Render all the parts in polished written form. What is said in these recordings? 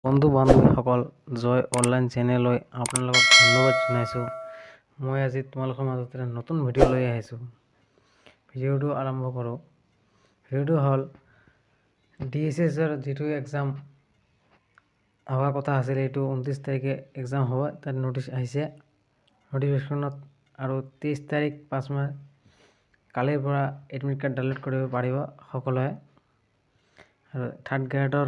বন্ধু বান্ধৱীসকল জয় অনলাইন চেনেললৈ আপোনালোকক ধন্যবাদ জনাইছোঁ। মই আজি তোমালোকৰ মাজত এটা নতুন ভিডিঅ' লৈ আহিছোঁ। ভিডিঅ'টো আৰম্ভ কৰোঁ। ভিডিঅ'টো হ'ল DHSৰ যিটো এক্সাম হোৱা কথা আছিল, এইটো 29 তাৰিখে এক্সাম হ'ব। তাত নটিচ আহিছে। নটিফিকেশ্যনত আৰু 23 তাৰিখ 5 মাহ কালিৰ পৰা এডমিট কাৰ্ড ডাউনলোড কৰিব পাৰিব সকলোৱে। আৰু থাৰ্ড গ্ৰেডৰ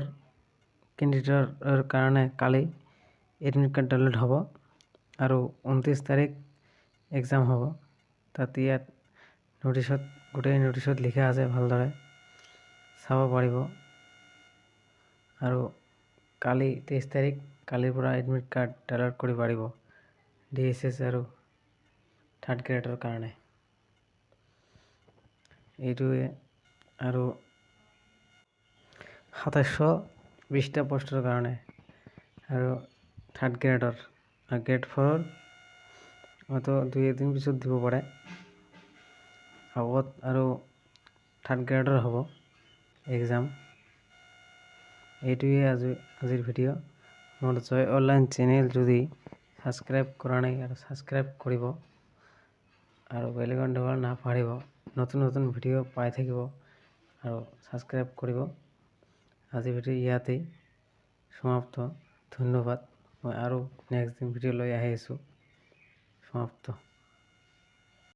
কেণ্ডিডেটৰ কাৰণে কালি এডমিট কাৰ্ড ডাউনলোড হ'ব আৰু 29 তাৰিখ এক্সাম হ'ব। তাত ইয়াত গোটেই নটিচত লিখা আছে, ভালদৰে চাব পাৰিব। আৰু কালি 23 তাৰিখ কালিৰ পৰা এডমিট কাৰ্ড ডাউনলোড কৰিব পাৰিব DHS আৰু থাৰ্ড গ্ৰেডৰ কাৰণে। এইটোৱে আৰু 2720টা পোষ্টৰ কাৰণে আৰু থাৰ্ড গ্ৰেডৰ আৰু গ্ৰেড 4 হয়তো 2-1 দিন পিছত দিব পাৰে আগত। আৰু থাৰ্ড গ্ৰেডৰ হ'ব এক্সাম। এইটোৱে আজিৰ ভিডিঅ'। মোৰ জয় অনলাইন চেনেল যদি ছাবস্ক্ৰাইব কৰা নাই আৰু ছাবস্ক্ৰাইব কৰিব আৰু বেলেগত দিব নাপাহৰিব। নতুন ভিডিঅ' পাই থাকিব আৰু ছাবস্ক্ৰাইব কৰিব। আজিৰ ভিডিঅ' ইয়াতেই সমাপ্ত। ধন্যবাদ। মই আৰু নেক্সট দিন ভিডিঅ' লৈ আহি আছোঁ। সমাপ্ত।